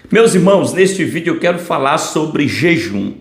Meus irmãos, neste vídeo eu quero falar sobre jejum.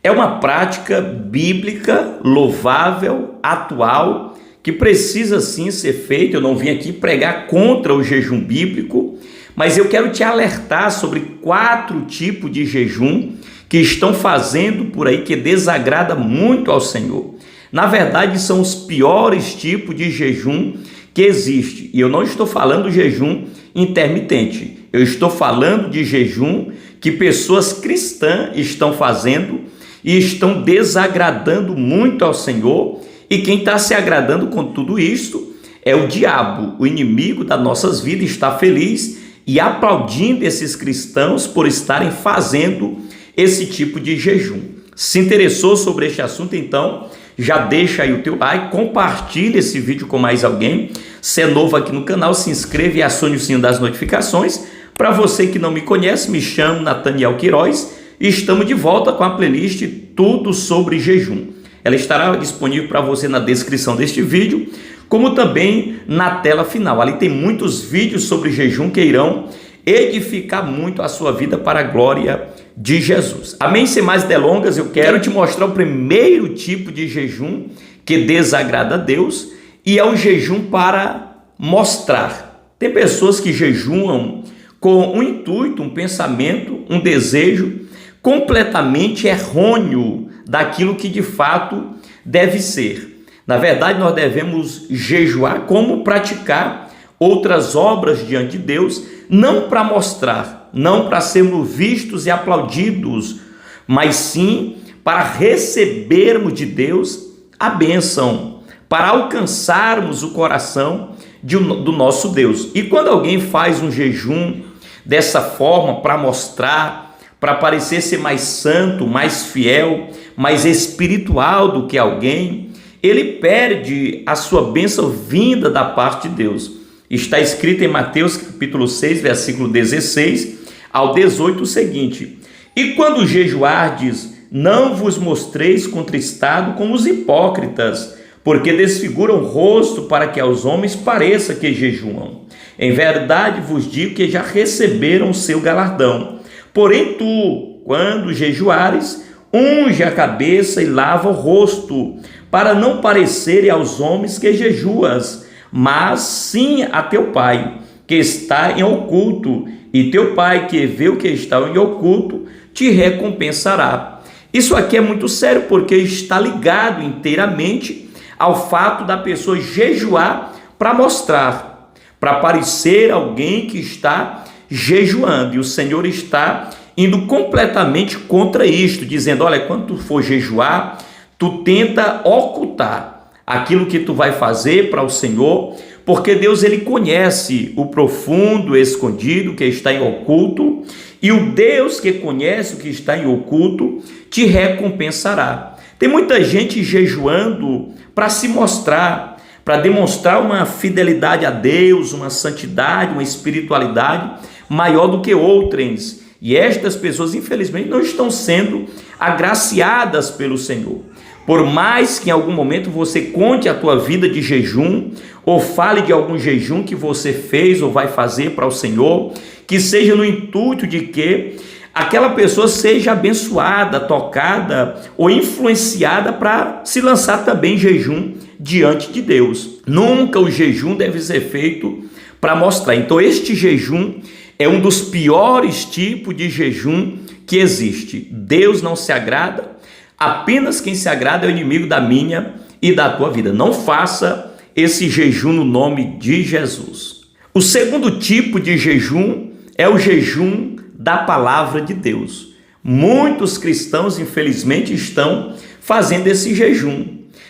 É uma prática bíblica, louvável, atual, que precisa sim ser feita. Eu não vim aqui pregar contra o jejum bíblico, mas eu quero te alertar sobre 4 tipos de jejum que estão fazendo por aí, que desagrada muito ao Senhor. Na verdade, são os piores tipos de jejum que existe. E eu não estou falando do jejum intermitente. Eu estou falando de jejum que pessoas cristãs estão fazendo e estão desagradando muito ao Senhor. E quem está se agradando com tudo isso é o diabo, o inimigo das nossas vidas, está feliz e aplaudindo esses cristãos por estarem fazendo esse tipo de jejum. Se interessou sobre este assunto, então já deixa aí o teu like, compartilha esse vídeo com mais alguém. Se é novo aqui no canal, se inscreva e acione o sininho das notificações. Para você que não me conhece, me chamo Nathaniel Queiroz e estamos de volta com a playlist Tudo sobre Jejum. Ela estará disponível para você na descrição deste vídeo, como também na tela final. Ali tem muitos vídeos sobre jejum que irão edificar muito a sua vida para a glória de Jesus. Amém? Sem mais delongas, eu quero te mostrar o primeiro tipo de jejum que desagrada a Deus, e é o jejum para mostrar. Tem pessoas que jejuam com um intuito, um pensamento, um desejo completamente errôneo daquilo que de fato deve ser. Na verdade, nós devemos jejuar como praticar outras obras diante de Deus, não para mostrar, não para sermos vistos e aplaudidos, mas sim para recebermos de Deus a bênção, para alcançarmos o coração do nosso Deus. E quando alguém faz um jejum dessa forma para mostrar, para parecer ser mais santo, mais fiel, mais espiritual do que alguém, ele perde a sua bênção vinda da parte de Deus. Está escrito em Mateus capítulo 6, versículo 16 ao 18 o seguinte: E quando jejuardes, não vos mostreis contristado como os hipócritas, porque desfiguram o rosto para que aos homens pareça que jejuam. Em verdade vos digo que já receberam o seu galardão. Porém tu, quando jejuares, unge a cabeça e lava o rosto, para não parecer aos homens que jejuas, mas sim a teu Pai, que está em oculto, e teu Pai, que vê o que está em oculto, te recompensará. Isso aqui é muito sério, porque está ligado inteiramente ao fato da pessoa jejuar para mostrar, para parecer alguém que está jejuando, e o Senhor está indo completamente contra isto, dizendo: olha, quando tu for jejuar, tu tenta ocultar aquilo que tu vai fazer para o Senhor, porque Deus ele conhece o profundo escondido que está em oculto, e o Deus que conhece o que está em oculto te recompensará. Tem muita gente jejuando para se mostrar, para demonstrar uma fidelidade a Deus, uma santidade, uma espiritualidade maior do que outras. E estas pessoas, infelizmente, não estão sendo agraciadas pelo Senhor. Por mais que em algum momento você conte a tua vida de jejum, ou fale de algum jejum que você fez ou vai fazer para o Senhor, que seja no intuito de que aquela pessoa seja abençoada, tocada ou influenciada para se lançar também em jejum diante de Deus. Nunca o jejum deve ser feito para mostrar. Então este jejum é um dos piores tipos de jejum que existe. Deus não se agrada, apenas quem se agrada é o inimigo da minha e da tua vida. Não faça esse jejum no nome de Jesus. O segundo tipo de jejum é o jejum da palavra de Deus. Muitos cristãos, infelizmente, estão fazendo esse jejum.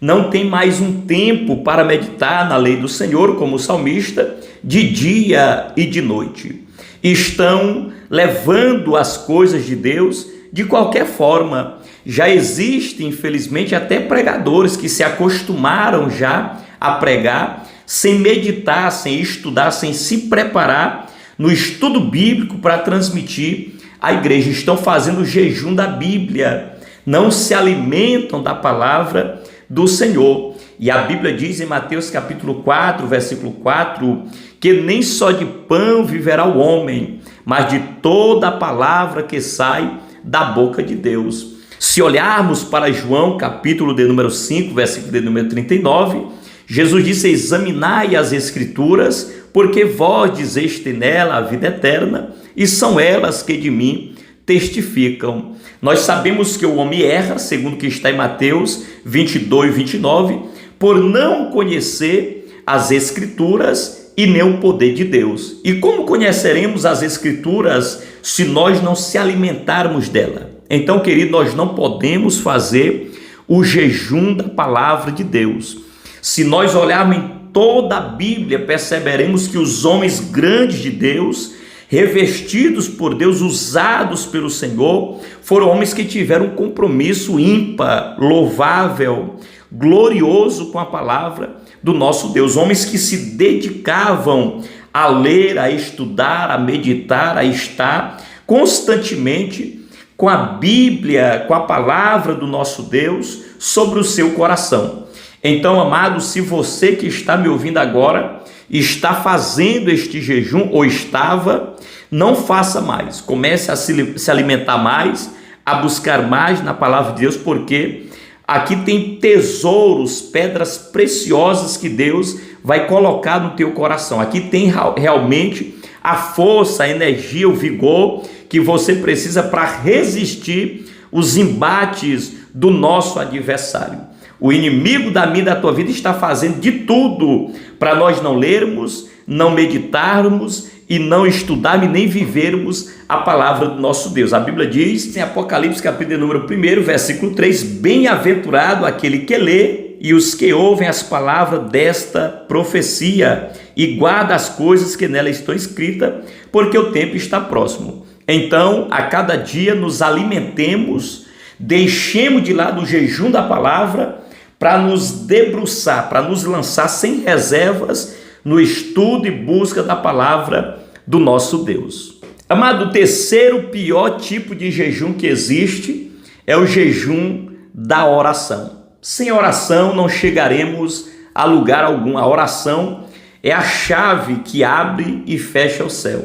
Não tem mais um tempo para meditar na lei do Senhor, como o salmista, de dia e de noite. Estão levando as coisas de Deus de qualquer forma. Já existe, infelizmente, até pregadores que se acostumaram já a pregar sem meditar, sem estudar, sem se preparar no estudo bíblico para transmitir à igreja. Estão fazendo o jejum da Bíblia, não se alimentam da palavra do Senhor. E a Bíblia diz em Mateus capítulo 4, versículo 4, que nem só de pão viverá o homem, mas de toda a palavra que sai da boca de Deus. Se olharmos para João, capítulo de número 5, versículo de número 39, Jesus disse: examinai as Escrituras, porque vós dizeis ter nela a vida eterna, e são elas que de mim testificam. Nós sabemos que o homem erra, segundo o que está em Mateus 22, 29, por não conhecer as Escrituras e nem o poder de Deus. E como conheceremos as Escrituras se nós não se alimentarmos dela? Então, querido, nós não podemos fazer o jejum da palavra de Deus. Se nós olharmos em toda a Bíblia, perceberemos que os homens grandes de Deus, revestidos por Deus, usados pelo Senhor, foram homens que tiveram um compromisso ímpar, louvável, glorioso com a palavra do nosso Deus. Homens que se dedicavam a ler, a estudar, a meditar, a estar constantemente com a Bíblia, com a palavra do nosso Deus sobre o seu coração. Então, amado, se você que está me ouvindo agora está fazendo este jejum ou estava, não faça mais. Comece a se alimentar mais, a buscar mais na palavra de Deus, porque aqui tem tesouros, pedras preciosas que Deus vai colocar no teu coração. Aqui tem realmente a força, a energia, o vigor que você precisa para resistir os embates do nosso adversário. O inimigo da minha e da tua vida está fazendo de tudo para nós não lermos, não meditarmos e não estudarmos e nem vivermos a palavra do nosso Deus. A Bíblia diz em Apocalipse capítulo número 1, versículo 3, bem-aventurado aquele que lê e os que ouvem as palavras desta profecia e guarda as coisas que nela estão escritas, porque o tempo está próximo. Então, a cada dia nos alimentemos, deixemos de lado o jejum da palavra para nos debruçar, para nos lançar sem reservas no estudo e busca da palavra do nosso Deus. Amado, o terceiro pior tipo de jejum que existe é o jejum da oração. Sem oração não chegaremos a lugar algum. A oração é a chave que abre e fecha o céu.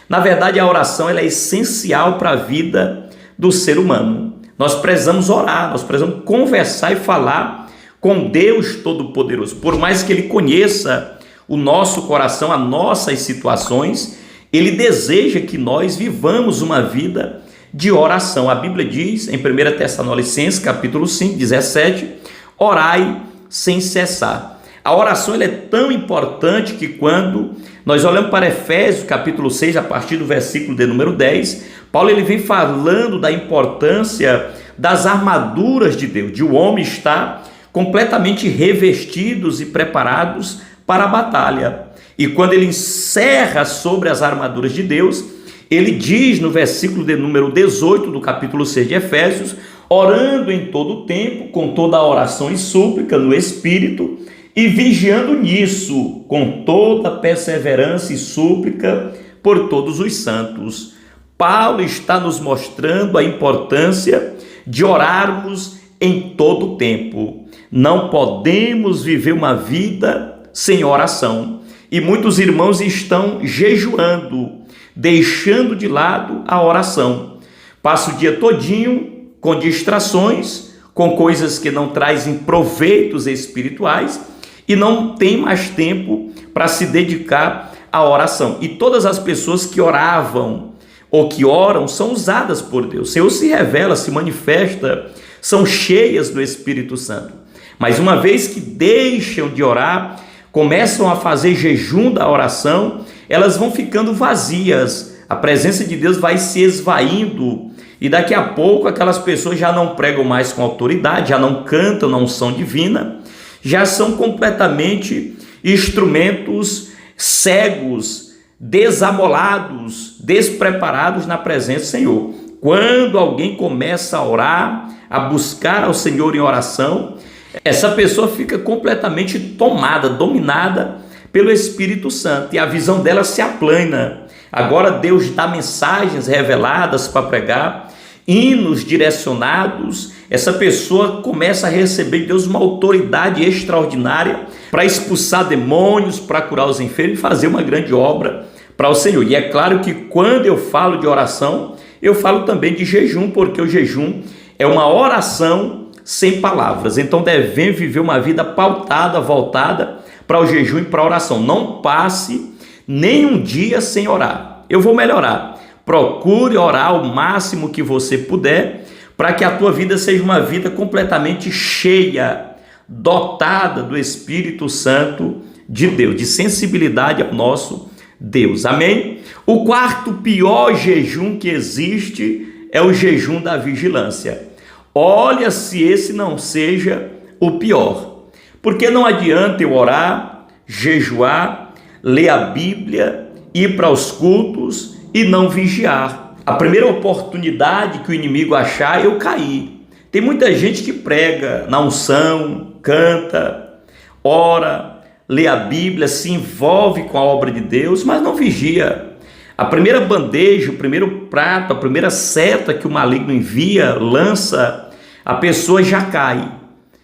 Na verdade, a oração ela é essencial para a vida do ser humano. Nós precisamos orar, nós precisamos conversar e falar com Deus Todo-Poderoso. Por mais que Ele conheça o nosso coração, as nossas situações, Ele deseja que nós vivamos uma vida de oração. A Bíblia diz em 1 Tessalonicenses, capítulo 5, 17, orai sem cessar. A oração ela é tão importante que quando nós olhamos para Efésios, capítulo 6, a partir do versículo de número 10, Paulo ele vem falando da importância das armaduras de Deus, de o homem estar completamente revestidos e preparados para a batalha. E quando ele encerra sobre as armaduras de Deus, ele diz no versículo de número 18 do capítulo 6 de Efésios, orando em todo o tempo, com toda a oração e súplica no Espírito, e vigiando nisso, com toda perseverança e súplica por todos os santos. Paulo está nos mostrando a importância de orarmos em todo o tempo. Não podemos viver uma vida sem oração. E muitos irmãos estão jejuando, deixando de lado a oração. Passa o dia todinho com distrações, com coisas que não trazem proveitos espirituais e não tem mais tempo para se dedicar à oração. E todas as pessoas que oravam ou que oram são usadas por Deus. O Senhor se revela, se manifesta, são cheias do Espírito Santo. Mas uma vez que deixam de orar, começam a fazer jejum da oração, elas vão ficando vazias. A presença de Deus vai se esvaindo e daqui a pouco aquelas pessoas já não pregam mais com autoridade, já não cantam na unção divina, já são completamente instrumentos cegos, desamolados, despreparados na presença do Senhor. Quando alguém começa a orar, a buscar ao Senhor em oração, essa pessoa fica completamente tomada, dominada pelo Espírito Santo e a visão dela se aplana. Agora Deus dá mensagens reveladas para pregar, hinos direcionados. Essa pessoa começa a receber de Deus uma autoridade extraordinária para expulsar demônios, para curar os enfermos e fazer uma grande obra para o Senhor. E é claro que quando eu falo de oração, eu falo também de jejum, porque o jejum é uma oração sem palavras. Então devemos viver uma vida pautada, voltada para o jejum e para a oração. Não passe nenhum dia sem orar. Eu vou melhorar. Procure orar o máximo que você puder, para que a tua vida seja uma vida completamente cheia, dotada do Espírito Santo de Deus, de sensibilidade ao nosso Deus. Amém? O quarto pior jejum que existe é o jejum da vigilância. Olha se esse não seja o pior. Porque não adianta eu orar, jejuar, ler a Bíblia, ir para os cultos e não vigiar. A primeira oportunidade que o inimigo achar, eu caí. Tem muita gente que prega na unção, canta, ora, lê a Bíblia, se envolve com a obra de Deus, mas não vigia. A primeira bandeja, o primeiro prato, a primeira seta que o maligno envia, lança, a pessoa já cai.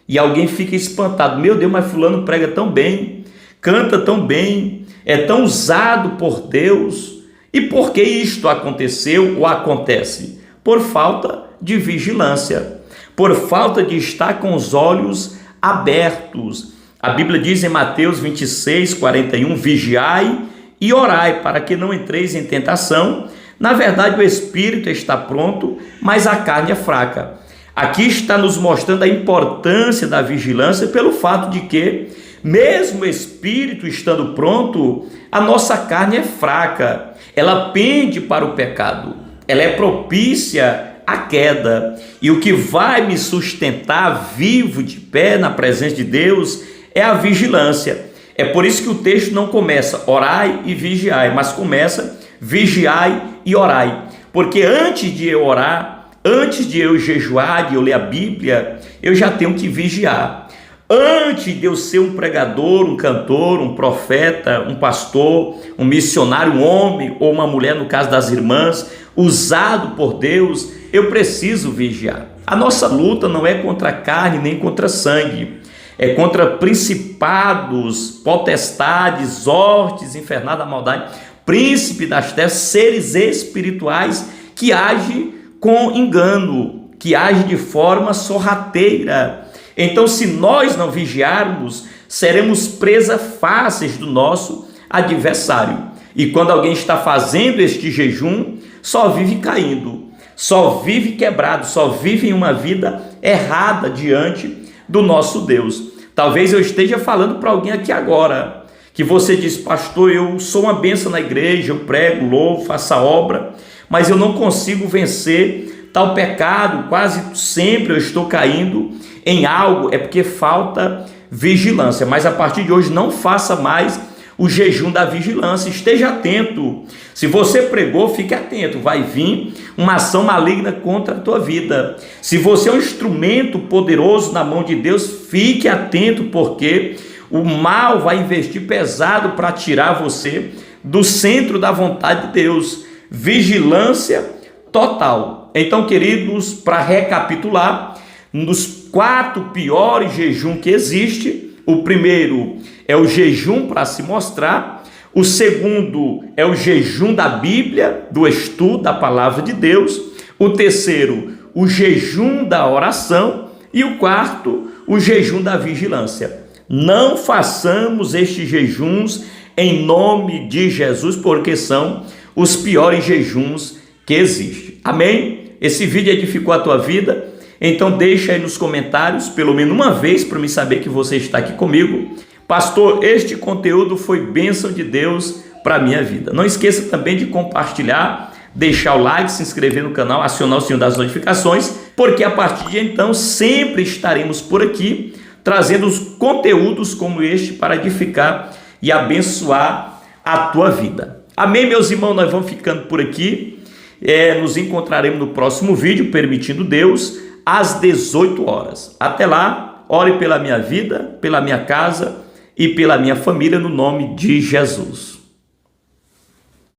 E alguém fica espantado. Meu Deus, mas fulano prega tão bem, canta tão bem, é tão usado por Deus. E por que isto aconteceu ou acontece? Por falta de vigilância, por falta de estar com os olhos abertos. A Bíblia diz em Mateus 26, 41, vigiai e orai para que não entreis em tentação. Na verdade, o espírito está pronto, mas a carne é fraca. Aqui está nos mostrando a importância da vigilância pelo fato de que, mesmo o espírito estando pronto, a nossa carne é fraca. Ela pende para o pecado, ela é propícia à queda. E o que vai me sustentar vivo de pé na presença de Deus é a vigilância. É por isso que o texto não começa orai e vigiai, mas começa vigiai e orai. Porque antes de eu orar, antes de eu jejuar, de eu ler a Bíblia, eu já tenho que vigiar. Antes de eu ser um pregador, um cantor, um profeta, um pastor, um missionário, um homem ou uma mulher, no caso das irmãs, usado por Deus, eu preciso vigiar. A nossa luta não é contra a carne nem contra sangue, é contra principados, potestades, hortes infernais da maldade, príncipe das trevas, seres espirituais que agem com engano, que agem de forma sorrateira. Então, se nós não vigiarmos, seremos presas fáceis do nosso adversário. E quando alguém está fazendo este jejum, só vive caindo, só vive quebrado, só vive em uma vida errada diante do nosso Deus. Talvez eu esteja falando para alguém aqui agora, que você diz, pastor, eu sou uma bênção na igreja, eu prego, louvo, faço a obra, mas eu não consigo vencer tal pecado, quase sempre eu estou caindo em algo, é porque falta vigilância. Mas a partir de hoje não faça mais o jejum da vigilância, esteja atento. Se você pregou, fique atento, vai vir uma ação maligna contra a tua vida. Se você é um instrumento poderoso na mão de Deus, fique atento, porque o mal vai investir pesado para tirar você do centro da vontade de Deus. Vigilância total. Então, queridos, para recapitular, um dos 4 piores jejuns que existe, o primeiro é o jejum para se mostrar, o segundo é o jejum da Bíblia, do estudo da palavra de Deus, o terceiro, o jejum da oração, e o quarto, o jejum da vigilância. Não façamos estes jejuns em nome de Jesus, porque são os piores jejuns que existem. Amém? Esse vídeo edificou a tua vida? Então deixa aí nos comentários, pelo menos uma vez, para me saber que você está aqui comigo. Pastor, este conteúdo foi bênção de Deus para a minha vida. Não esqueça também de compartilhar, deixar o like, se inscrever no canal, acionar o sininho das notificações, porque a partir de então sempre estaremos por aqui, trazendo os conteúdos como este para edificar e abençoar a tua vida. Amém, meus irmãos? Nós vamos ficando por aqui. Nos encontraremos no próximo vídeo, permitindo Deus, às 18 horas. Até lá, ore pela minha vida, pela minha casa e pela minha família, no nome de Jesus.